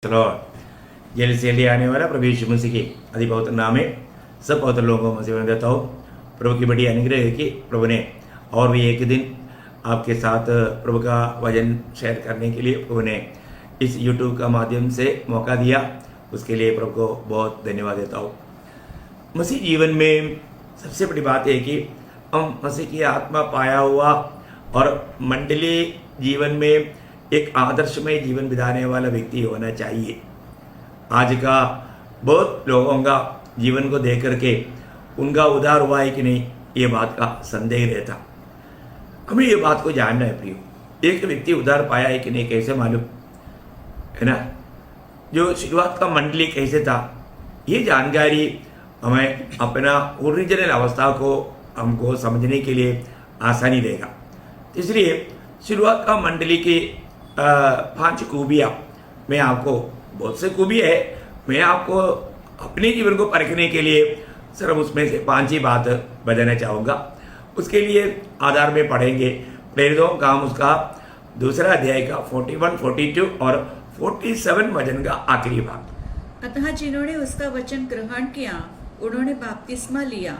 चलो जेल से ले आने वाला प्रभु यीशु मसीह के अति पवित्र नाम में सब पवित्र लोगों को मसीह में देता हूँ। प्रभु की बड़ी अनुग्रह है कि प्रभु ने और भी एक दिन आपके साथ प्रभु का वचन शेयर करने के लिए प्रभु ने इस YouTube का माध्यम से मौका दिया। उसके लिए प्रभु को बहुत धन्यवाद देता हूँ। मसीह जीवन में सबसे बड़ी बात है कि हम मसीह की आत्मा पाया हुआ और मंडली जीवन में एक आदर्शमय जीवन बिताने वाला व्यक्ति होना चाहिए। आज का बहुत लोगों का जीवन को देख करके उनका उद्धार हुआ है कि नहीं, ये बात का संदेह रहता। हमें ये बात को जानना है प्रियो, एक व्यक्ति उद्धार पाया है कि नहीं कैसे मालूम है ना। जो शुरुआत का मंडली कैसे था, ये जानकारी हमें अपना ओरिजिनल अवस्था को हमको समझने के लिए आसानी देगा। इसलिए शुरुआत का मंडली की 5 खूबियाँ मैं आपको, बहुत से खूबी है, मैं आपको अपने जीवन को परखने के लिए सिर्फ उसमें से 5 ही बात बताना चाहूँगा। उसके लिए आधार में पढ़ेंगे प्रेरितों काम उसका 2 अध्याय का 41, 42 और 47 वचन का आखिरी भाग। अतः जिन्होंने उसका वचन ग्रहण किया उन्होंने बपतिस्मा लिया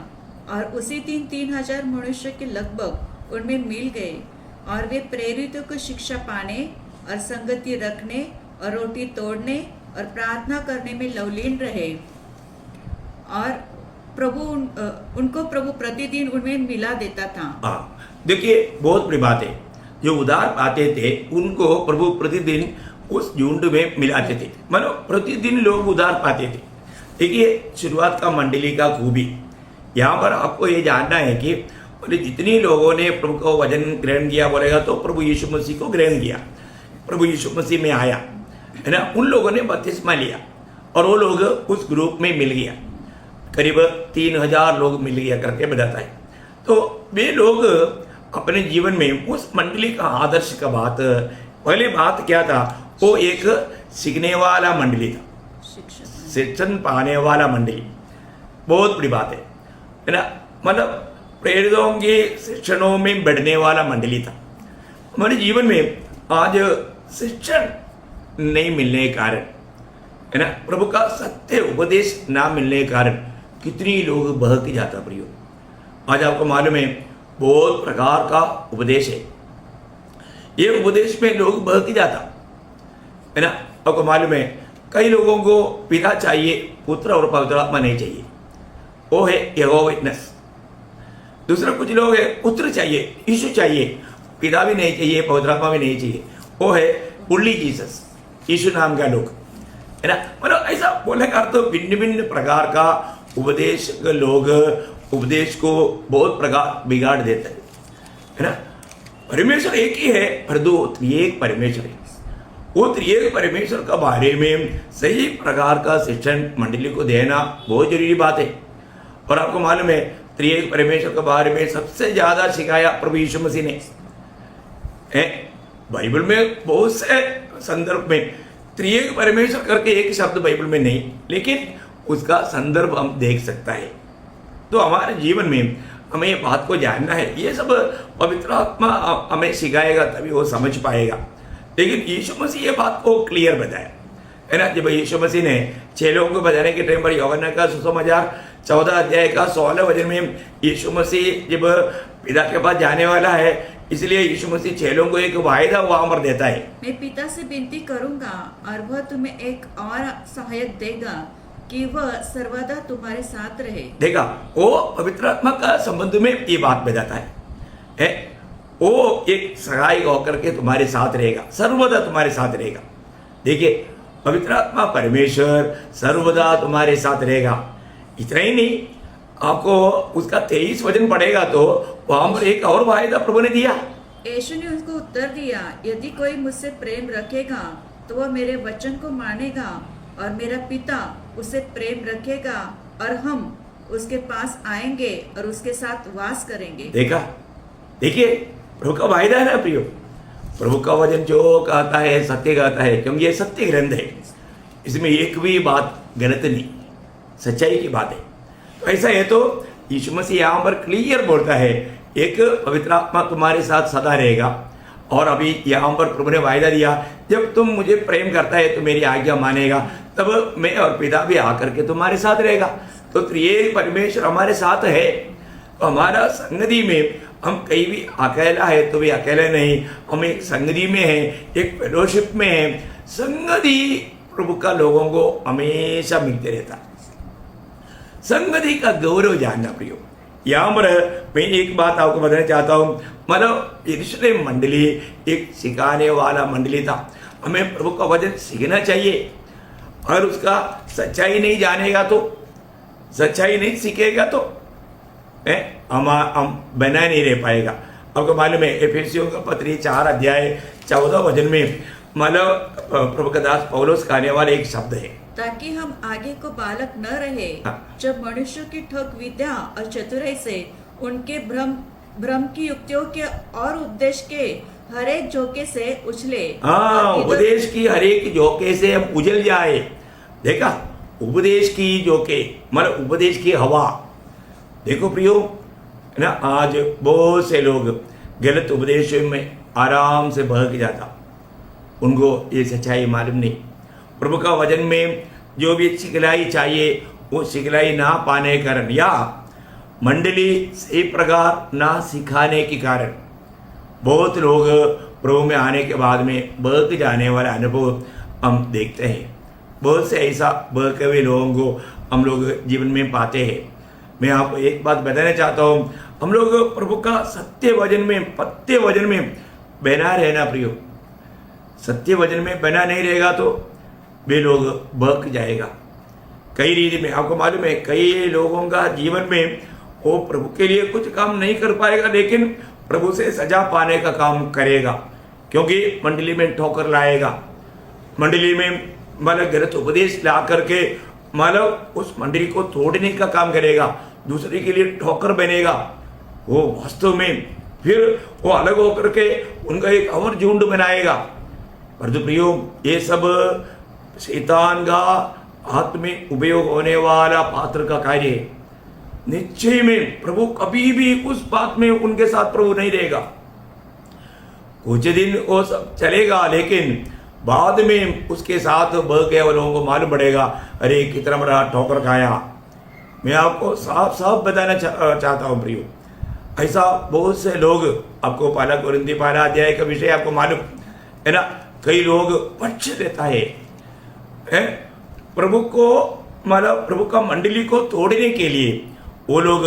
और उसी दिन 3000 मनुष्य के लगभग उनमें मिल गए और वे प्रेरितों को शिक्षा पाने और संगति रखने और रोटी तोड़ने और प्रार्थना करने में लवलीन रहे और उनको प्रभु प्रतिदिन उनमें मिला देता था। हाँ, देखिए बहुत बड़ी बात है। जो उद्धार पाते थे उनको प्रभु प्रतिदिन उस झुंड में मिलाते थे, मानो प्रतिदिन लोग उद्धार पाते थे। देखिए शुरुआत का मंडली का खूबी यहाँ पर आपको ये जानना है कि जितनी लोगों ने प्रभु को वचन ग्रहण किया बोलेगा तो प्रभु यीशु मसीह को ग्रहण किया, प्रभु यीशु मसीह में आया है ना, उन लोगों ने बपतिस्मा लिया और वो लोग उस ग्रुप में मिल गया। करीब 3000 लोग मिल गया करके बताता है। तो वे लोग अपने जीवन में उस मंडली का आदर्श का बात, पहले बात क्या था, वो एक सीखने वाला मंडली था, शिक्षण पाने वाला मंडली। बहुत बड़ी बात है ना, मतलब प्रेरितों के शिक्षणों में बढ़ने वाला मंडली था। हमारे जीवन में आज शिक्षण नहीं मिलने के कारण है ना, प्रभु का सत्य उपदेश ना मिलने के कारण कितनी लोग बहक जाता प्रियो। आज आपको मालूम है बहुत प्रकार का उपदेश है, ये उपदेश में लोग बहक जाता है ना। आपको मालूम है कई लोगों को पिता चाहिए, पुत्र और पवित्र आत्मा नहीं चाहिए, वो है यहोवा विटनेस। दूसरा कुछ लोग है पुत्र चाहिए, यीशु चाहिए, पिता भी नहीं चाहिए, पवित्र आत्मा भी नहीं चाहिए, वो है ओनली जीसस, यीशु नाम का लोग है ना। मतलब ऐसा बोलने का अर्थ भिन्न भिन्न प्रकार का उपदेश लोग उपदेश को बहुत प्रकार बिगाड़ देते है ना। परमेश्वर एक ही है पर दो त्रिएक परमेश्वर है। वो त्रिएक परमेश्वर का बारे में सही प्रकार का शिक्षण मंडली को देना बहुत जरूरी बात है। और आपको मालूम है त्रिएक परमेश्वर के बारे में सबसे ज्यादा सिखाया प्रभु यीशु मसीह ने है। बाइबल में बहुत से संदर्भ में त्रिएक परमेश्वर करके एक शब्द बाइबल में नहीं, लेकिन उसका संदर्भ हम देख सकता है। तो हमारे जीवन में हमें ये बात को जानना है, ये सब पवित्र आत्मा हमें सिखाएगा तभी वो समझ पाएगा। लेकिन यीशु मसीह ये बात को क्लियर बताया है ना। जब यीशु मसीह ने 6 लोगों को बताने के टाइम पर यूहन्ना का सुसमाचार 14 अध्याय का 16 वचन में यीशु मसीह जब पिता के पास जाने वाला है, इसलिए यीशु मसीह 6 लोगों को एक वायदा वहां पर देता है, मैं पिता से विनती करूंगा और वह तुम्हें एक और सहायक देगा कि वह सर्वदा तुम्हारे साथ रहे। देखा, वो पवित्र आत्मा का संबंध में ये बात बताता है वो एक सहायक होकर के तुम्हारे साथ रहेगा, सर्वदा तुम्हारे साथ रहेगा। देखिए पवित्र आत्मा परमेश्वर सर्वदा तुम्हारे साथ रहेगा। इतना ही नहीं, आपको उसका 23 वचन पढ़ेगा तो वहां पर एक और वायदा प्रभु ने दिया। यीशु ने उसको उत्तर दिया, यदि कोई मुझसे प्रेम रखेगा तो वह मेरे वचन को मानेगा और मेरा पिता उसे प्रेम रखेगा और हम उसके पास आएंगे और उसके साथ वास करेंगे। देखा, देखिए प्रभु का वायदा है ना प्रियो। प्रभु का वचन जो कहता है सत्य कहता है, क्योंकि ये सत्य ग्रंथ है, इसमें एक भी बात गलत नहीं, सच्चाई की बात है। तो ऐसा है तो यीशु मसीह यहाँ पर क्लियर बोलता है, एक पवित्र आत्मा तुम्हारे साथ सदा रहेगा और अभी यहाँ पर प्रभु ने वायदा दिया जब तुम मुझे प्रेम करता है तो मेरी आज्ञा मानेगा, तब मैं और पिता भी आकर के तुम्हारे साथ रहेगा। तो त्रिएक परमेश्वर हमारे साथ है। तो हमारा संगति में हम कहीं भी अकेला है तो भी अकेले नहीं, हम एक संगति में है, एक फेलोशिप में है। संगति प्रभु का लोगों को हमेशा मिलते रहता। संगति का गौरव जानना प्रियो। यहाँ पर मैं एक बात आपको बताना चाहता हूँ, मतलब यरूशलेम मंडली एक सिखाने वाला मंडली था। हमें प्रभु का वचन सीखना चाहिए, और उसका सच्चाई नहीं जानेगा तो, सच्चाई नहीं सीखेगा तो हम बना नहीं रह पाएगा। आपको मालूम है एफेसियों का पत्री 4:14 में मतलब प्रभु का दास पौलुस कहने वाले एक शब्द है, ताकि हम आगे को बालक न रहे, जब मनुष्यों की ठग विद्या और चतुराई से उनके भ्रम की युक्तियों के और उपदेश के हर एक झोंके से उछले। उपदेश की हर एक झोंके से हम उछल जाए। देखा, उपदेश की झोंके मतलब उपदेश की हवा। देखो प्रियो ना, आज बहुत से लोग गलत उपदेशों में आराम से बहक जाता, उनको ये सच्चाई मालूम नहीं। प्रभु का वचन में जो भी सिखलाई चाहिए वो सिखलाई ना पाने के कारण, या मंडली सही प्रकार ना सिखाने के कारण बहुत लोग प्रभु में आने के बाद में बहक जाने वाला अनुभव हम देखते हैं। बहुत से ऐसा बहके हुए लोगों को हम लोग जीवन में पाते हैं। मैं आपको एक बात बताना चाहता हूँ, हम लोग प्रभु का सत्य वचन में, पत्ते वचन में बना रहना प्रियो। सत्य वचन में बना नहीं रहेगा तो वे लोग बहक जाएगा। कई रीति में आपको मालूम है, कई लोगों का जीवन में वो प्रभु के लिए कुछ काम नहीं कर पाएगा, लेकिन प्रभु से सजा पाने का काम करेगा, क्योंकि मंडली में ठोकर लाएगा, मंडली में मतलब गलत उपदेश ला करके मतलब उस मंडली को तोड़ने का काम करेगा, दूसरे के लिए ठोकर बनेगा। वो वास्तव में फिर वो अलग होकर के उनका एक और झुंड बनाएगा। परंतु प्रियो, ये सब शैतान का हाथ में उपयोग होने वाला पात्र का कार्य है। निश्चय में प्रभु कभी भी उस बात में उनके साथ प्रभु नहीं रहेगा। कुछ दिन वो सब चलेगा, लेकिन बाद में उसके साथ बह गए वालों को मालूम पड़ेगा, अरे कितना बड़ा ठोकर खाया। मैं आपको साफ साफ बताना चाहता हूँ प्रियो, ऐसा बहुत से लोग, आपको पहला कोरिन्थी 12 अध्याय का विषय आपको मालूम है ना, कई लोग पक्ष लेता है प्रभु को, मतलब प्रभु का मंडली को तोड़ने के लिए। वो लोग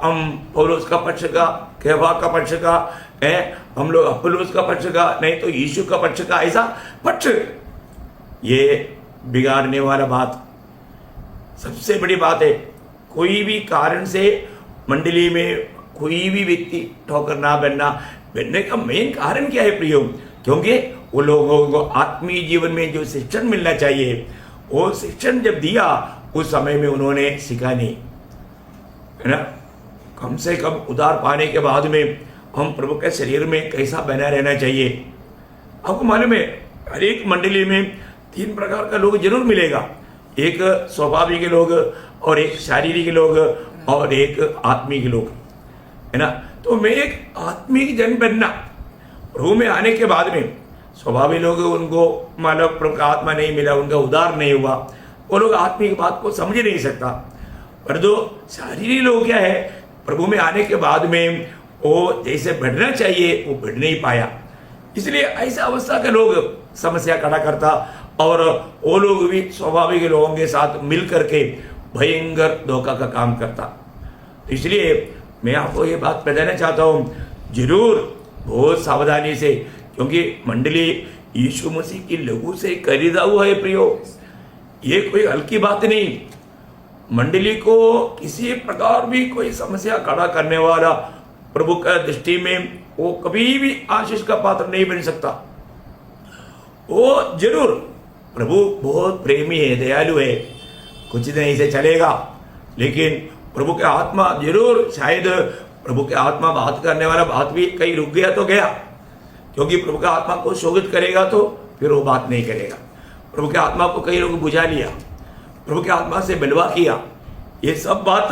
हम पौलुस का पक्ष का, केफा का पक्ष का है, हम लोग अपोलोस का पक्ष का, नहीं तो यीशु का पक्ष का, ऐसा पक्ष। ये बिगाड़ने वाला बात, सबसे बड़ी बात है। कोई भी कारण से मंडली में कोई भी व्यक्ति ठोकर ना बनने का मेन कारण क्या है प्रियो? क्योंकि वो लोगों को आत्मीय जीवन में जो शिक्षण मिलना चाहिए, वो शिक्षण जब दिया उस समय में उन्होंने सीखा नहीं, है ना। कम से कम उद्धार पाने के बाद में हम प्रभु के शरीर में कैसा बना रहना चाहिए। आपको मालूम है, हर एक मंडली में 3 प्रकार का लोग जरूर मिलेगा, एक स्वाभाविक लोग और एक शारीरिक लोग और एक आत्मिक लोग, है ना। तो मैं एक आत्मिक जन बनना, प्रभु में आने के बाद में स्वाभाविक लोग, उनको मतलब प्रभु का आत्मा नहीं मिला, उनका उद्धार नहीं हुआ, वो लोग आत्मिक बात को समझ नहीं सकता। पर जो शारीरिक लोग क्या है, प्रभु में आने के बाद में वो जैसे बढ़ना चाहिए वो बढ़ नहीं पाया, इसलिए ऐसा अवस्था के लोग समस्या खड़ा करता, और वो लोग भी स्वाभाविक लोगों के साथ मिल करके भयंकर धोखा का काम करता। इसलिए मैं आपको ये बात बताना चाहता हूँ, जरूर बहुत सावधानी से, क्योंकि मंडली यीशु मसीह की लहू से खरीदा हुआ है प्रियो, ये कोई हल्की बात नहीं। मंडली को किसी प्रकार भी कोई समस्या खड़ा करने वाला प्रभु का दृष्टि में वो कभी भी आशीष का पात्र नहीं बन सकता। वो जरूर, प्रभु बहुत प्रेमी है, दयालु है, कुछ दिन ऐसे चलेगा, लेकिन प्रभु के आत्मा जरूर, शायद प्रभु के आत्मा बात करने वाला बात भी कहीं रुक गया तो गया, क्योंकि प्रभु का आत्मा को शोभित करेगा तो फिर वो बात नहीं करेगा। प्रभु के आत्मा को कई लोग बुझा लिया, प्रभु के आत्मा से बलवा किया, ये सब बात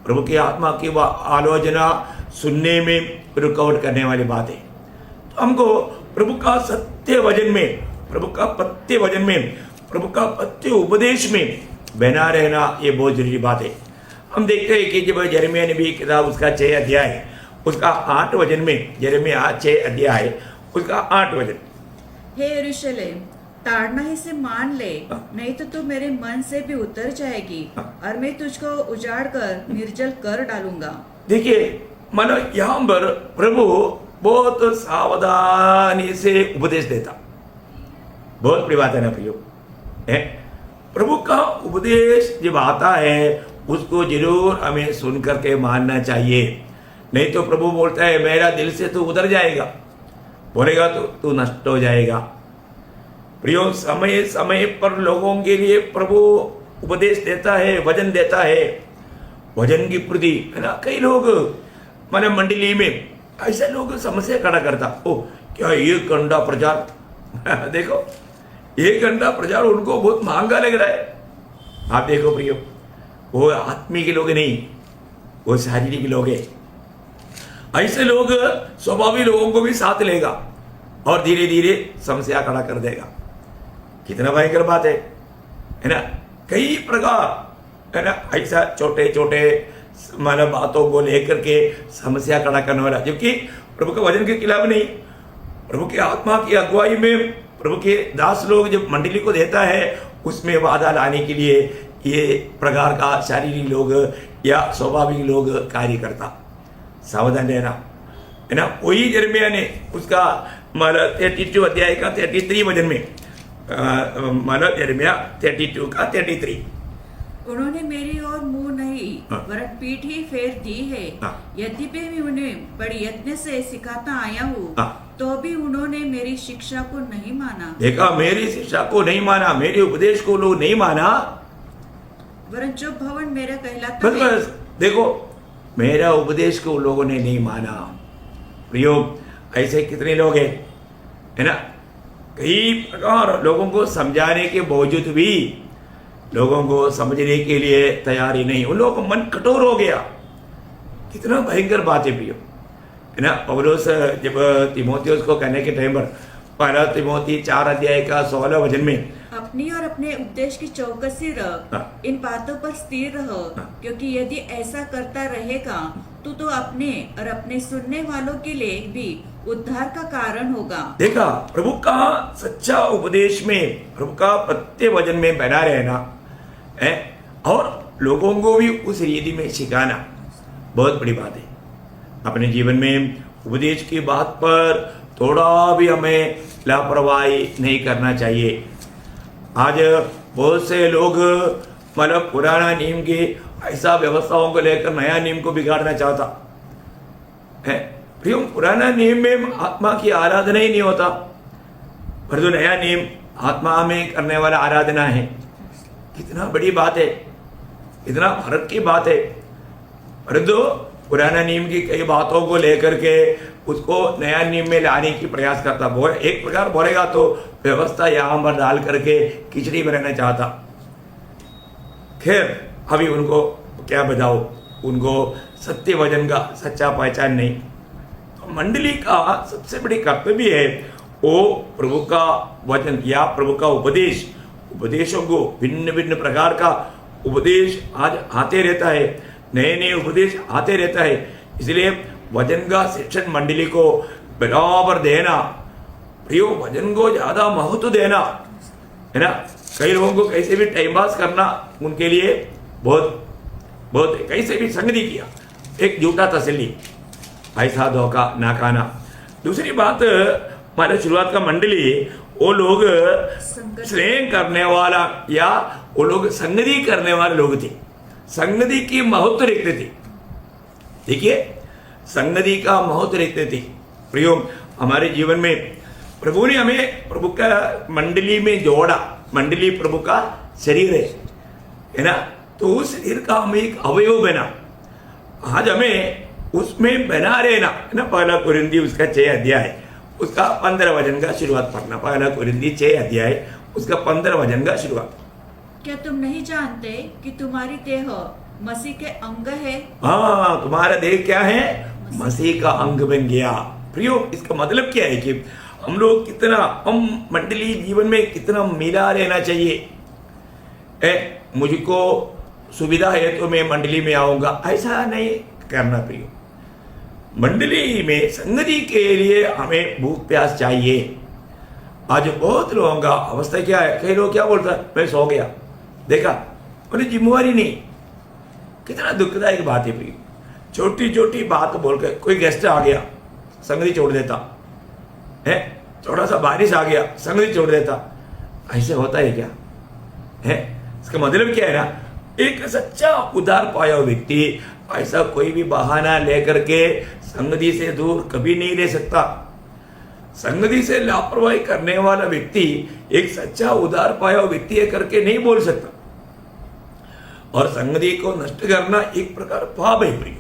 प्रभु के आत्मा की आलोचना सुनने में रुकावट करने वाली बात है। तो हमको प्रभु का सत्य वचन में प्रभु का पत्य वचन में, प्रभु का पत्य उपदेश में बना रहना ये बहुत जरूरी बात है। हम देखते हैं कि जब यिर्मयाह नबी किताब उसका 6 अध्याय उसका 8 वचन में, यिर्मयाह 6 अध्याय उसका 8 वचन, हे यरूशलेम, ताड़ना ही से मान ले, नहीं तो तू मेरे मन से भी उतर जाएगी और मैं तुझको उजाड़ कर निर्जल कर डालूंगा। देखिए मानो यहाँ पर प्रभु बहुत सावधानी से उपदेश देता। बहुत बड़ी बात है ना प्रियो, प्रभु का उपदेश जब आता है उसको जरूर हमें सुन करके मानना चाहिए। नहीं तो प्रभु बोलता है मेरा दिल से तू उतर जाएगा, बोलेगा तो तू नष्ट हो जाएगा। प्रियो, समय समय पर लोगों के लिए प्रभु उपदेश देता है, वचन देता है। वचन की प्रति है ना, कई लोग माने मंडली में ऐसे लोग समस्या खड़ा करता, ओ क्या 1 घंटा प्रचार देखो 1 घंटा प्रचार उनको बहुत महंगा लग रहा है। आप देखो प्रियो, वो आत्मिक लोग नहीं, वो शारीरिक लोग है। ऐसे लोग स्वाभाविक लोगों को भी साथ लेगा और धीरे धीरे समस्या खड़ा कर देगा। कितना भयंकर बात है ना। कई प्रकार है ना ऐसा छोटे छोटे मानव बातों को लेकर के समस्या खड़ा करने वाला, जबकि प्रभु के वचन के खिलाफ नहीं। प्रभु की आत्मा की अगुवाई में प्रभु के दास लोग जब मंडली को देता है उसमें बाधा लाने के लिए ये प्रकार का शारीरिक लोग या स्वाभाविक लोग कार्य करता। सावधान रहना है ना। वही यिर्मयाह ने उसका 32 अध्याय का 33 वचन में यिर्मयाह 32 का 33, उन्होंने मेरी ओर मुंह नहीं वरन पीठ ही फेर दी है। यद्यपि मैं उन्हें बड़ी यत्न से सिखाता आया हूँ तो भी उन्होंने मेरी शिक्षा को नहीं माना। देखा, मेरी शिक्षा को नहीं माना, मेरे उपदेश को लोग नहीं माना। वरन जो भवन मेरा कहलाता बस बस देखो, मेरा उपदेश को लोगों ने नहीं माना। प्रियो, ऐसे कितने लोग हैं है ना। कई प्रकार लोगों को समझाने के बावजूद भी लोगों को समझने के लिए तैयारी नहीं, उन लोगों का मन कठोर हो गया। कितना भयंकर बात है प्रियो है ना। पौलुस जब तीमुथियुस को कहने के टाइम पर 1 तीमुथी 4 अध्याय का 16 वचन में अपनी और अपने उपदेश की चौकसी रख, इन बातों पर स्थिर रहो, क्योंकि यदि ऐसा करता रहेगा तो अपने और अपने सुनने वालों के लिए भी उद्धार का कारण होगा। देखा, प्रभु का सच्चा उपदेश में, प्रभु का पत्य वचन में बना रहना है और लोगों को भी उस रीति में सिखाना बहुत बड़ी बात है। अपने जीवन में उपदेश की बात पर थोड़ा भी हमें लापरवाही नहीं करना चाहिए। आज बहुत से लोग मतलब पुराना नियम की ऐसा व्यवस्थाओं को लेकर नया नियम को बिगाड़ना चाहता है। प्रियो, पुराना नियम में आत्मा की आराधना ही नहीं होता, पर जो नया नियम आत्मा में करने वाला आराधना है। कितना बड़ी बात है, इतना फर्क की बात है। परंतु पुराना नियम की कई बातों को लेकर के उसको नया नियम में लाने की प्रयास करता। एक प्रकार बोलेगा तो व्यवस्था यहाँ पर डाल करके खिचड़ी बनाना चाहता। खैर, अभी उनको क्या बताओ, उनको सत्य वचन का सच्चा पहचान नहीं। तो मंडली का सबसे बड़ी कर्तव्य है वो प्रभु का वचन या प्रभु का उपदेशों को, भिन्न भिन्न प्रकार का उपदेश आज आते रहता है, नए नए उपदेश आते रहता है। इसलिए वचन का शिक्षण मंडली को बराबर देना, प्रियो वचन को ज्यादा महत्व देना है ना। कई लोगों को कैसे भी टाइम पास करना उनके लिए बहुत बहुत कैसे भी संगति किया, एक झूठा तसल्ली, ऐसा धोखा ना खाना। दूसरी बात, हमारे शुरुआत का मंडली वो लोग स्नेह करने वाला या वो लोग संगति करने वाले लोग थे, संगति की महत्व रखते थे। देखिए, संगति का महत्व रखते थे। प्रियो, हमारे जीवन में प्रभु ने हमें प्रभु का मंडली में जोड़ा। मंडली प्रभु का शरीर है ना। तो उस शरीर का हम एक अवयव बना। आज हमें उसमें बना रहना है ना। 1 कुरिन्थी उसका 6 अध्याय उसका 15 वचन का शुरुआत पढ़ना। 1 कुरिन्थी 6 अध्याय उसका 15 वचन का शुरुआत। क्या तुम नहीं जानते कि तुम्हारी देह मसीह के अंग है? तुम्हारा देह क्या है? मसीह का अंग बन गया। प्रियो, इसका मतलब क्या है कि हम लोग कितना, हम मंडली जीवन में कितना मिला रहना चाहिए। मुझको सुविधा है तो मैं मंडली में आऊंगा, ऐसा नहीं करना प्रिय। मंडली में संगति के लिए हमें भूख प्यास चाहिए। आज बहुत लोगों का अवस्था क्या है, कई लोग क्या बोलता है, मैं सो गया, देखा उन्हें जिम्मेवारी नहीं। कितना दुखदायक बात है प्रिय। छोटी छोटी बात बोलकर कोई गेस्ट आ गया, संगति छोड़ देता है, थोड़ा सा बारिश आ गया, संगति छोड़ देता। ऐसे होता है क्या है? इसका मतलब क्या है ना, एक सच्चा उदार पाया हुआ व्यक्ति ऐसा कोई भी बहाना लेकर के संगति से दूर कभी नहीं रह सकता। संगति से लापरवाही करने वाला व्यक्ति एक सच्चा उदार पाया हुआ व्यक्ति है करके नहीं बोल सकता। और संगति को नष्ट करना एक प्रकार पाप है प्रिय।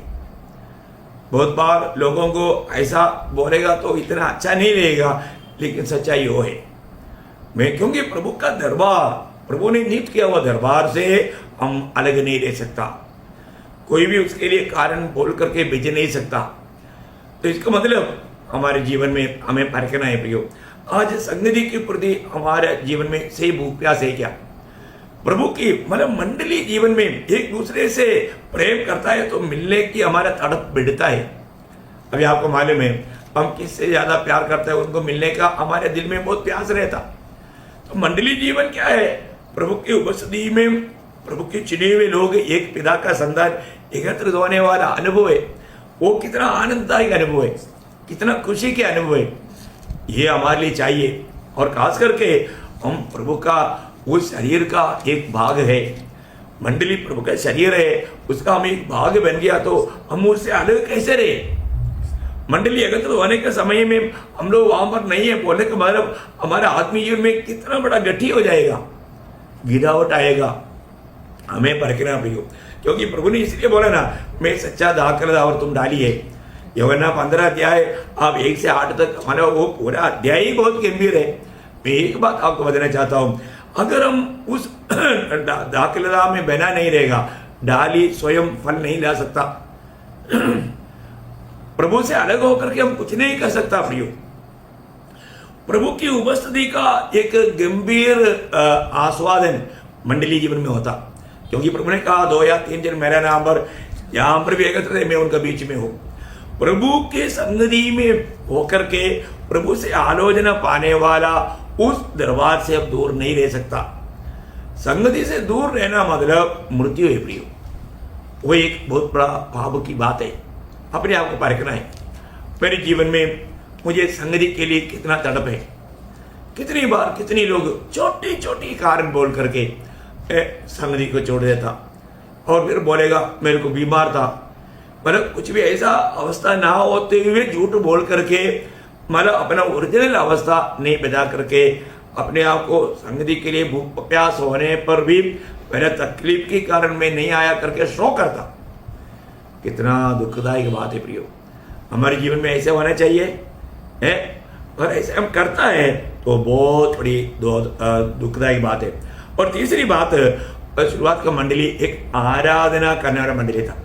बहुत बार लोगों को ऐसा बोलेगा तो इतना अच्छा नहीं रहेगा, लेकिन सच्चाई वो है। मैं क्योंकि प्रभु का दरबार, प्रभु ने नियुक्त किया हुआ दरबार से हम अलग नहीं रह सकता। कोई भी उसके लिए कारण बोल करके भेज नहीं सकता। तो इसका मतलब हमारे जीवन में हमें परखना है प्रियो। आज संगति के प्रति हमारे जीवन में सही भूख प्यास है क्या? प्रभु की मतलब मंडली जीवन में एक दूसरे से प्रेम करता है तो मिलने की हमारा तड़प बढ़ता है। अभी आपको मालूम है, हम किससे ज्यादा प्यार करते हैं उनको मिलने का हमारे दिल में बहुत प्यास रहता। तो मंडली जीवन क्या है? प्रभु की उपस्थिति में प्रभु के चुने हुए लोग एक पिता का संतान एकत्रित होने वाला अनुभव है। वो कितना आनंददायक अनुभव है, कितना खुशी के अनुभव है, ये हमारे लिए चाहिए। और खास करके हम प्रभु का उस शरीर का एक भाग है। मंडली प्रभु का शरीर है, उसका हम एक भाग बन गया तो हम उससे अलग कैसे रहे? मंडली एकत्रित होने के समय में हम लोग वहां पर नहीं है बोलने का मतलब हमारे आत्मीय जीवन में कितना बड़ा गठी हो जाएगा, गिरावट आएगा। हमें परखना प्रियो, क्योंकि प्रभु ने इसलिए बोला ना, मैं सच्चा दाखलता और तुम डाली है। यूहन्ना 15 अध्याय आप 1 से 8 तक, हमारा वो पूरा अध्याय ही बहुत गंभीर है। मैं एक बात आपको बताना चाहता हूं, अगर हम उस दाखलता में बना नहीं रहेगा, डाली स्वयं फल नहीं ला सकता। प्रभु से अलग होकर के हम कुछ नहीं कर सकता प्रियो। प्रभु की उपस्थिति का एक गंभीर आस्वादन मंडली जीवन में होता, क्योंकि प्रभु ने कहा 2 या 3 जन मेरा नाम पर यहां पर भी एकत्र है, मैं उनका बीच में हूं। प्रभु के संगति में होकर के प्रभु से आलोचना पाने वाला उस दरबार से अब दूर नहीं रह सकता। संगति से दूर रहना मतलब मृत्यु है प्रियो। वो एक बहुत बड़ा पाप की बात है। अपने आप को परखना है। मेरे जीवन में मुझे संगति के लिए कितना तड़प है। कितनी बार कितनी लोग छोटी छोटी कारण बोल करके संगति को छोड़ देता और फिर बोलेगा मेरे को बीमार था। मतलब कुछ भी ऐसा अवस्था ना होते हुए झूठ बोल करके मतलब अपना ओरिजिनल अवस्था नहीं बता करके अपने आप को संगति के लिए भूख प्यास होने पर भी मेरा तकलीफ के कारण मैं नहीं आया करके शो करता। कितना दुखदायक बात है प्रियो। हमारे जीवन में ऐसे होना चाहिए है, और ऐसे हम करता है तो बहुत बड़ी दुखदायक बात है। और तीसरी बात, शुरुआत का मंडली एक आराधना करने वाला मंडली था,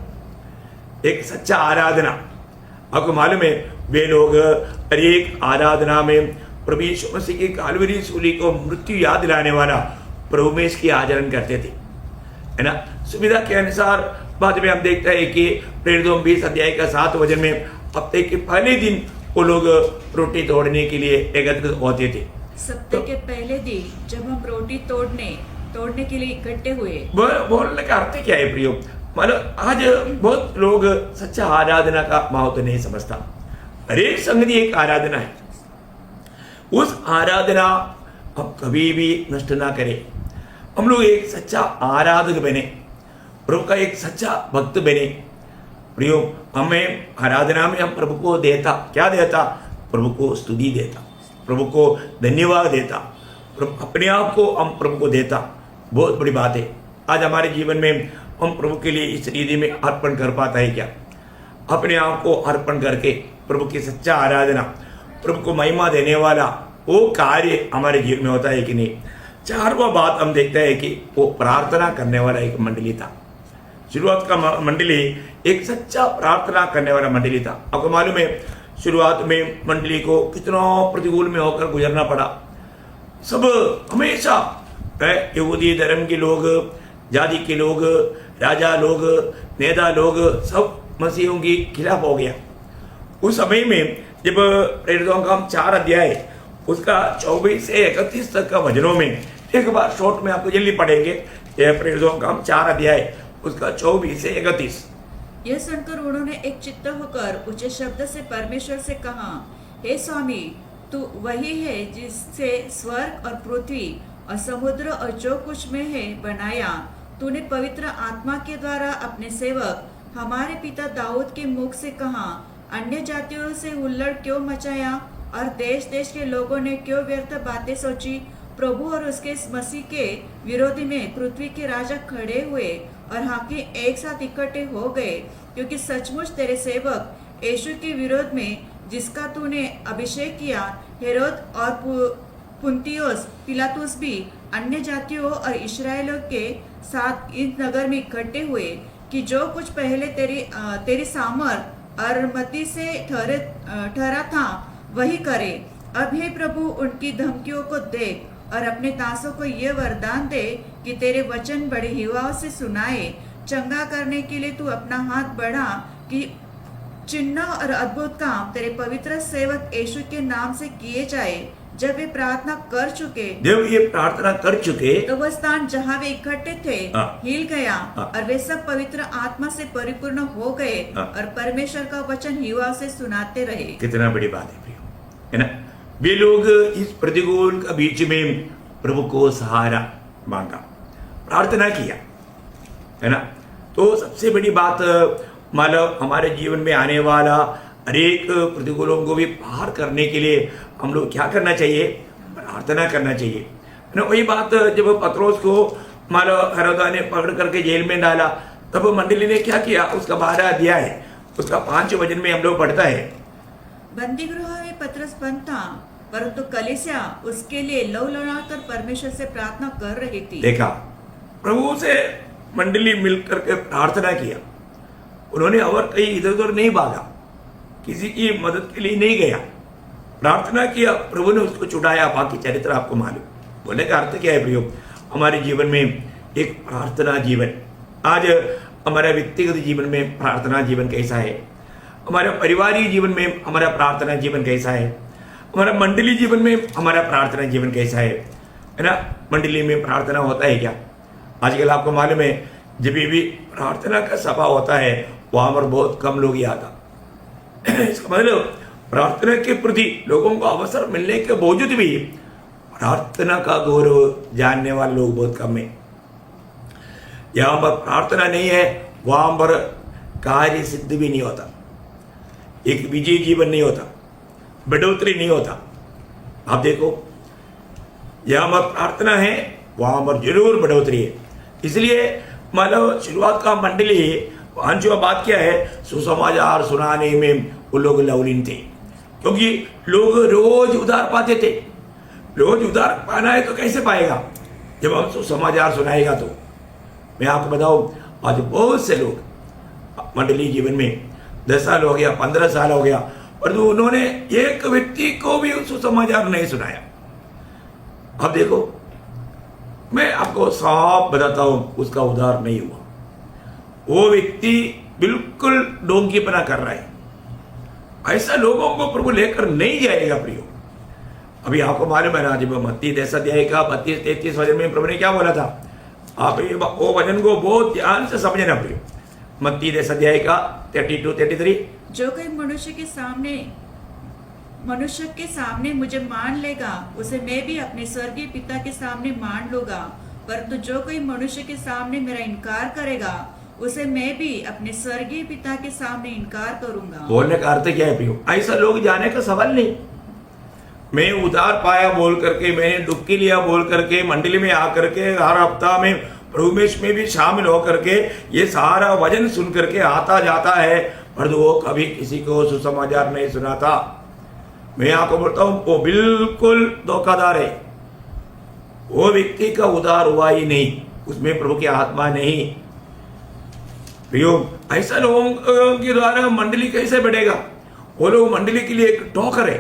एक सच्चा आराधना। आपको मालूम है वे लोग हर एक आराधना में प्रभु यीशु मसीह की कालवरी सूली को मृत्यु याद दिलाने वाला प्रभु में इसकी आचरण करते थे, है ना। सुविधा के अनुसार बाद में हम देखते हैं कि प्रेरितों 20 अध्याय का 7 वचन में हफ्ते के पहले दिन वो लोग रोटी तोड़ने के लिए एकत्रित होते थे। सप्ताह के पहले दिन जब हम रोटी तोड़ने के लिए इकट्ठे हुए, बोलने का अर्थ क्या है प्रियो? मतलब आज बहुत लोग सच्चा आराधना का महत्व नहीं समझता। हर एक संगति एक आराधना है। उस आराधना हम कभी भी नष्ट ना करें। हम लोग एक सच्चा आराधक बने, प्रभु का एक सच्चा भक्त बने। प्रियो, हमें आराधना में हम प्रभु को देता, क्या देता? प्रभु को स्तुति देता, प्रभु को धन्यवाद देता, अपने आप को हम प्रभु को देता। बहुत बड़ी बात है। आज हमारे जीवन में हम प्रभु के लिए इस रीति में अर्पण कर पाता है क्या? अपने आप को अर्पण करके प्रभु की सच्चा आराधना, प्रभु को महिमा देने वाला वो कार्य हमारे जीवन में होता है कि नहीं? 4वां बात हम देखते हैं कि वो प्रार्थना करने वाला एक मंडली था। शुरुआत का मंडली एक सच्चा प्रार्थना करने वाला मंडली था। आपको मालूम है शुरुआत में मंडली को कितना प्रतिकूल में होकर गुजरना पड़ा। सब हमेशा यहूदी धर्म के लोग, जाति के लोग, राजा लोग, नेता लोग सब मसीहों के खिलाफ हो गया। उस समय में जब प्रेरितों का हम 4 अध्याय उसका 24 से 31 तक का वचनों में एक बार शॉर्ट में आपको जल्दी पढ़ेंगे। प्रेरितों का हम 4 अध्याय उसका 24 से 31। यह सुनकर उन्होंने एक चित्त होकर ऊंचे शब्द से परमेश्वर से कहा, हे स्वामी, तू वही है जिससे स्वर्ग और पृथ्वी और समुद्र और जो कुछ में है बनाया। तूने पवित्र आत्मा के द्वारा अपने सेवक हमारे पिता दाऊद के मुख से कहा, अन्य जातियों से हुल्लड़ क्यों मचाया और देश देश के लोगों ने क्यों व्यर्थ बातें सोची। प्रभु और उसके मसीह के विरोधी में पृथ्वी के राजा खड़े हुए और हाकिम एक साथ इकट्ठे हो गए, क्योंकि सचमुच तेरे सेवक यीशु के विरोध में जिसका तूने अभिषेक किया, हेरोद और पुन्तियुस पिलातुस भी अन्य जातियों और इस्राएलियों के साथ इस नगर में इकट्ठे हुए कि जो कुछ पहले तेरी सामर्थ और मति से ठहरा था वही करे। अब हे प्रभु, उनकी धमकियों को देख और अपने दासों को यह वरदान दे कि तेरे वचन बड़े हिवाओं से सुनाए। चंगा करने के लिए तू अपना हाथ बढ़ा कि चिन्ह और अद्भुत काम तेरे पवित्र सेवक यीशु के नाम से किए जाए। जब वे प्रार्थना कर चुके, जब ये प्रार्थना कर चुके तो वह स्थान जहाँ वे इकट्ठे थे हिल गया और वे सब पवित्र आत्मा से परिपूर्ण हो गए और परमेश्वर का वचन युवा से सुनाते रहे। कितना बड़ी बात है प्रियो, है ना। वे लोग इस प्रतिकूल का बीच में प्रभु को सहारा मांगा, प्रार्थना किया, है ना। तो सबसे बड़ी बात मतलब हमारे जीवन में आने वाला हरेक प्रतिकूलों को भी पार करने के लिए हम लोग क्या करना चाहिए? प्रार्थना करना चाहिए, है ना। वही बात जब पत्रोस को मतलब हेरोद ने पकड़ करके जेल में डाला, तब मंडली ने क्या किया? उसका 12 अध्याय उसका 5 वचन में हम लोग पढ़ता है, बंदी गृह में पत्रस बंद था, परंतु कलीसिया उसके लिए लौलौलाकर परमेश्वर से प्रार्थना कर रही थी। देखा, प्रभु से मंडली मिलकर के प्रार्थना किया। उन्होंने और कहीं इधर उधर नहीं भागा, किसी की मदद के लिए नहीं गया, प्रार्थना किया, प्रभु ने उसको छुड़ाया। बाकी चरित्र आपको मालूम। बोलने का अर्थ क्या है प्रियो? हमारे जीवन में एक प्रार्थना जीवन, आज हमारे व्यक्तिगत जीवन में प्रार्थना जीवन कैसा है, हमारे पारिवारिक जीवन में हमारा प्रार्थना जीवन कैसा है, हमारा मंडली जीवन में हमारा प्रार्थना जीवन कैसा है ना। मंडली में प्रार्थना होता है क्या? आजकल आपको मालूम है, जब भी प्रार्थना का सभा होता है वहां पर बहुत कम लोग ही आता। इसका मतलब प्रार्थना के प्रति लोगों को अवसर मिलने के बावजूद भी प्रार्थना का गौरव जानने वाले लोग बहुत कम है। जहां पर प्रार्थना नहीं है वहां पर कार्य सिद्ध भी नहीं होता, एक विजय जीवन नहीं होता, बढ़ोतरी नहीं होता। आप देखो, जहां पर प्रार्थना है वहां पर जरूर बढ़ोतरी है। इसलिए मतलब शुरुआत का मंडली जो बात क्या है, सुसमाचार सुनाने में वो लोग लवलीन थे, क्योंकि लोग रोज उधार पाते थे। रोज उधार पाना है तो कैसे पाएगा? जब हम सुसमाचार सुनाएगा तो। मैं आपको बताऊं, आज बहुत से लोग मंडली जीवन में 10 साल हो गया, 15 साल हो गया, और उन्होंने एक व्यक्ति को भी सुसमाचार नहीं सुनाया। अब देखो, मैं आपको साफ बताता हूं, उसका उद्धार नहीं हुआ। वो व्यक्ति बिल्कुल डोंकीपना कर रहा है। ऐसा लोगों को प्रभु लेकर नहीं जाएगा प्रियो। अभी आपको मालूम है ना, जब मत्ती 10 अध्याय का 32-33 वचन में प्रभु ने क्या बोला था? आप वो वचन को बहुत ध्यान से समझना प्रियो। मत्ती 10 अध्याय का 32-33, जो कोई मनुष्य के सामने मुझे मान लेगा, उसे मैं भी अपने स्वर्गीय पिता के सामने मान लूंगा। परंतु जो कोई मनुष्य के सामने मेरा इनकार करेगा, उसे मैं भी अपने स्वर्गीय पिता के सामने इनकार करूंगा। बोलने का अर्थ क्या है प्रियो? ऐसा लोग जाने का सवाल नहीं। मैं उधार पाया बोल करके, मैंने डुबकी लिया बोल करके, मंडली में आकर के हर हफ्ता में प्रभु में भी शामिल होकर के ये सारा वचन सुन करके आता जाता है, पर वो कभी किसी को सुसमाचार नहीं सुनाता। मैं आपको बोलता हूं, वो बिल्कुल धोखाधड़ है। वो व्यक्ति का उद्धार हुआ ही नहीं, उसमें प्रभु की आत्मा नहीं। प्रियो, ऐसा लोगों के द्वारा मंडली कैसे बढ़ेगा? वो लोग मंडली के लिए एक ठोकर है।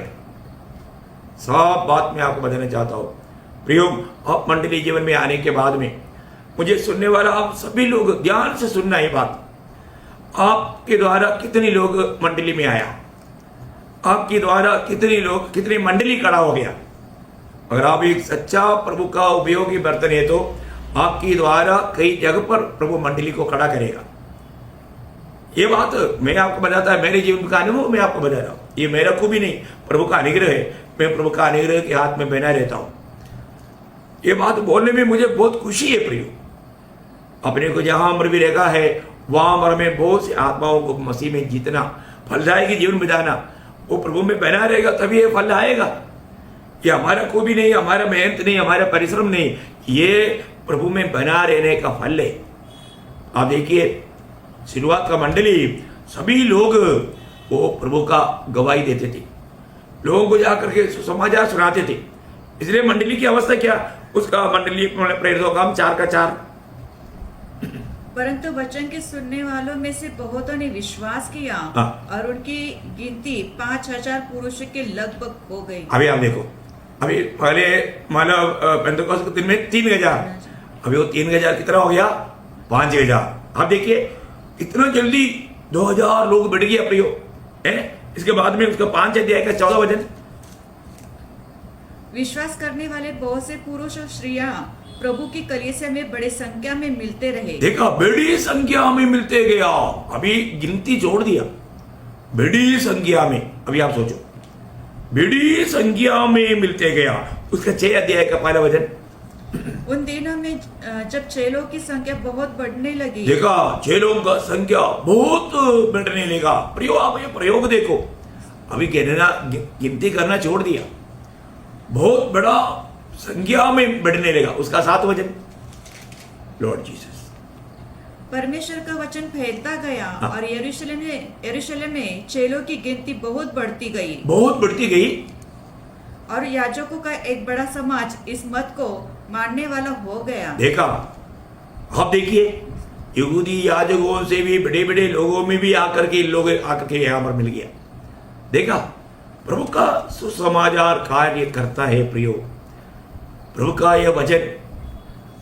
सब बात मैं आपको बताना चाहता हूँ प्रियो। आप मंडली जीवन में आने के बाद में मुझे सुनने वाला आप सभी लोग ध्यान से सुनना ये बात। आपके द्वारा कितने लोग मंडली में आया, आपके द्वारा कितनी मंडली खड़ा हो गया। अगर आप एक सच्चा प्रभु का उपयोगी बर्तन है तो आपके द्वारा कई जगह पर प्रभु मंडली को खड़ा करेगा। ये बात मैं आपको बताता है, मेरे जीवन का अनुभव मैं आपको बता रहा हूँ। ये मेरा को भी नहीं, प्रभु का अनुग्रह है। मैं प्रभु का अनुग्रह के हाथ में बना रहता हूँ। ये बात बोलने में मुझे बहुत खुशी है प्रियो। अपने को जहां अमर भी रेखा है वहां अमर में बहुत सी आत्माओं को मसीह में जीतना, फलदायक जीवन बिताना, वो प्रभु में बना रहेगा तभी ये फल आएगा। ये हमारा को भी नहीं, हमारा मेहनत नहीं, हमारा परिश्रम नहीं, ये प्रभु में बना रहने का फल है। आप देखिए शुरुआत का मंडली सभी लोग वो प्रभु का गवाही देते थे, लोगों को जाकर के सुसमाचार सुनाते थे। इसलिए मंडली की अवस्था क्या, उसका मंडली प्रेरितों का 4 का 4। परंतु वचन के सुनने वालों में से बहुतों ने विश्वास किया और उनकी गिनती 5,000 पुरुषों के लगभग हो गई। अभी आप देखो, अभी पहले मतलब पेंटेकोस्ट के दिन में 3,000, अभी वो 3,000 कितना हो गया, 5,000। आप देखिए इतना जल्दी 2,000 लोग बढ़ गया प्रियो है। इसके बाद में उसका 5 अध्याय का 14 वचन, विश्वास करने वाले बहुत से पुरुष और स्त्रियां प्रभु की कलीसिया में बड़े संख्या में मिलते रहे। देखा, बड़ी संख्या में मिलते गया। अभी गिनती जोड़ दिया, बड़ी संख्या में। अभी आप सोचो, बड़ी संख्या में मिलते गया। उसका 6 अध्याय का पहला वचन, उन दिनों में जब चेलों की संख्या बहुत बढ़ने लगी। देखा, चेलों का संख्या बहुत बढ़ने लगा। प्रयोग, आप ये प्रयोग देखो, अभी गिनती करना छोड़ दिया, बहुत बड़ा संख्या में बढ़ने लगा। उसका 7 वचन, लॉर्ड जीसस, परमेश्वर का वचन फैलता गया और यरूशलेम में चेलों की गिनती बहुत बढ़ती गई और याजकों का एक बड़ा समाज इस मत को मानने वाला हो गया। देखा, आप देखिए यहूदी याजकों से भी बड़े बड़े लोगों में भी आकर के यहाँ पर मिल गया। देखा, प्रभु का सुसमाचार कार्य करता है प्रियो। प्रभु का यह वचन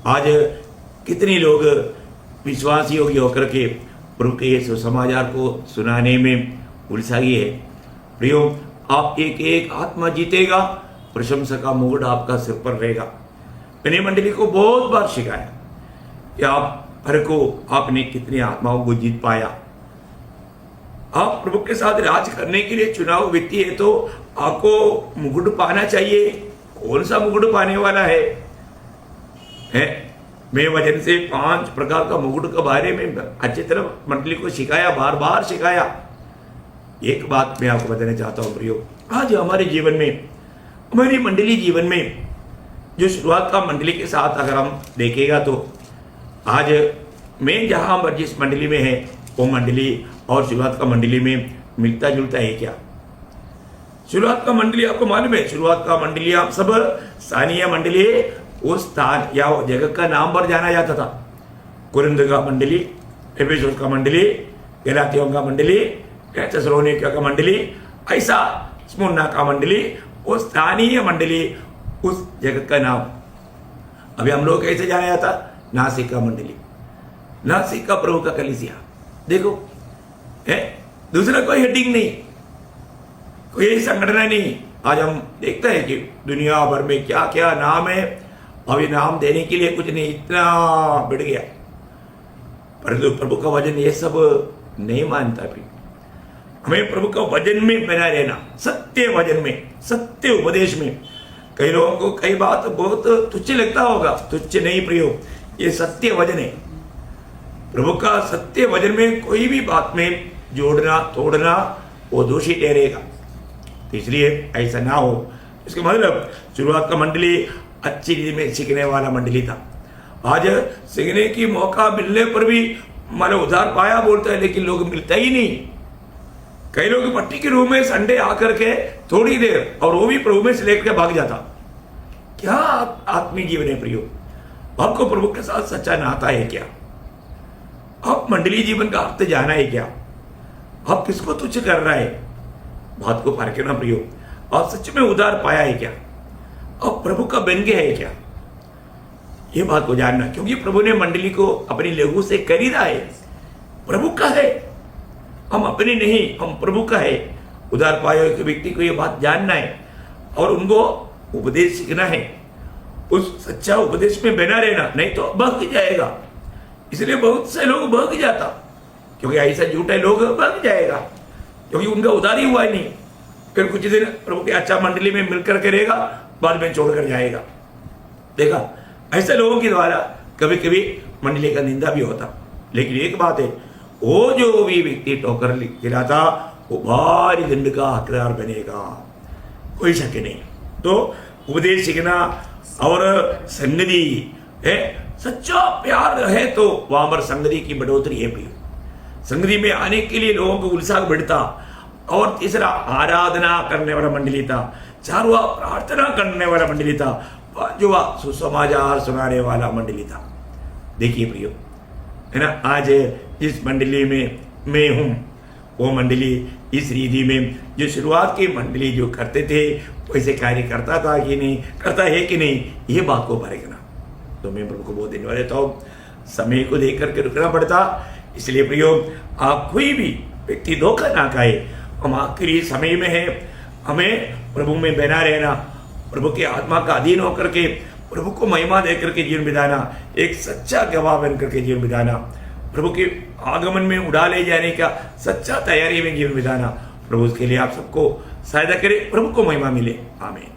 आज कितने लोग विश्वासी योग्य होकर के प्रभु के ये सुसमाचार को सुनाने में उलझाई है। प्रियो, आप एक एक आत्मा जीतेगा, प्रशंसा का मुकुट आपका सिर पर रहेगा। मैंने मंडली को बहुत बार सिखाया कि आप हर को आपने कितनी आत्माओं को जीत पाया। आप प्रभु के साथ राज करने के लिए चुनाव व्यक्ति है तो आपको मुकुट पाना चाहिए। कौन सा मुकुट पाने वाला है? मैं वचन से 5 प्रकार का मुकुट के बारे में अच्छी तरह मंडली को सिखाया, बार बार सिखाया। एक बात मैं आपको बताना चाहता हूं प्रियो, आज हमारे जीवन में, हमारी मंडली जीवन में जो शुरुआत का मंडली के साथ अगर हम देखेगा तो आज मैं जहां पर जिस मंडली में है वो मंडली और शुरुआत का मंडली में मिलता जुलता है क्या? शुरुआत का मंडली आपको मालूम है, शुरुआत का मंडली आप सब स्थानीय मंडली उस स्थान या जगह का नाम पर जाना जाता था। कुरिन्थ का मंडली, एफेसुस का मंडली, गलातियों का मंडली, थिस्सलुनीकियों का मंडली, ऐसा स्मुर्ना का मंडली, वो स्थानीय मंडली, उस जगह का नाम। अभी हम लोग कैसे जाना जाता? नासिक का मंडली, नासिक का प्रभु का कलीसिया। देखो है, दूसरा कोई हेडिंग नहीं, कोई संगठन नहीं। आज हम देखते हैं कि दुनिया भर में क्या क्या नाम है, अभी नाम देने के लिए कुछ नहीं, इतना बढ़ गया। परंतु प्रभु का वचन ये सब नहीं मानता। भी हमें प्रभु का वचन में बना रहना, सत्य वचन में, सत्य उपदेश में। कई लोगों को कई बात बहुत तुच्छ लगता होगा, तुच्छ नहीं प्रियो, ये सत्य वचन है। प्रभु का सत्य वचन में कोई भी बात में जोड़ना तोड़ना वो दोषी ठहरेगा। तो इसलिए ऐसा ना हो। इसका मतलब शुरुआत का मंडली अच्छी रीति में सीखने वाला मंडली था। आज सीखने की मौका मिलने पर भी मानो उधार पाया बोलता है, लेकिन लोग मिलता ही नहीं। कई लोग पट्टी के रूम में संडे आकर के थोड़ी देर, और वो भी प्रभु में से लेकर भाग जाता। क्या आत्मीय जीवन है प्रियो? आपको प्रभु के साथ सच्चा नाता है क्या? आप मंडली जीवन का अर्थ जाना है क्या? आप किसको तुच्छ कर रहा है? बात को पार करना प्रियो। और सच में उधार पाया है क्या, और प्रभु का बन गया है क्या, ये बात को जानना। क्योंकि प्रभु ने मंडली को अपनी लहू से खरीदा है, प्रभु का है, हम अपने नहीं, हम प्रभु का है। उधार पाए हुए व्यक्ति को ये बात जानना है और उनको उपदेश सीखना है, उस सच्चा उपदेश में बना रहना, नहीं तो बहक जाएगा। इसलिए बहुत से लोग बहक जाता, क्योंकि ऐसा झूठे लोग बहक जाएगा, क्योंकि उनका उधार ही हुआ ही नहीं। फिर कुछ दिन प्रभु के अच्छा मंडली में मिलकर करेगा, बाद में छोड़कर जाएगा। देखा, ऐसे लोगों के द्वारा कभी कभी मंडली का निंदा भी होता। लेकिन एक बात है, वो जो भी व्यक्ति ठोकर गिराता वो भारी दंड का हकदार बनेगा, कोई शक नहीं। तो उपदेश सीखना और संगति है, सच्चा प्यार है तो वहां पर संगति की बढ़ोतरी है प्रिय। संगति में आने के लिए लोगों को उत्साह बढ़ता। और तीसरा, आराधना करने वाला मंडली था। चारवा, प्रार्थना करने वाला मंडली था। पांचवा, सुसमाचार सुनाने वाला मंडली था। देखिए प्रियो, है ना, आज इस मंडली में मैं हूं, वो मंडली इस रीति में जो शुरुआत की मंडली जो करते थे वैसे कार्य करता था कि नहीं, करता है कि नहीं, ये बात को पारेगा। तो मैं प्रभु को बहुत धन्यवाद देता हूँ। समय को देख करके रुकना पड़ता, इसलिए प्रियो आप कोई भी व्यक्ति धोखा ना खाए। हम आखिरी समय में है, हमें प्रभु में बना रहना, प्रभु के आत्मा का अधीन होकर के प्रभु को महिमा दे करके जीवन बिताना, एक सच्चा गवाह बन करके जीवन बिताना, प्रभु के आगमन में उड़ा ले जाने का सच्चा तैयारी में जीवन बिताना। प्रभु उसके लिए आप सबको सहायता करे, प्रभु को महिमा मिले। आमीन।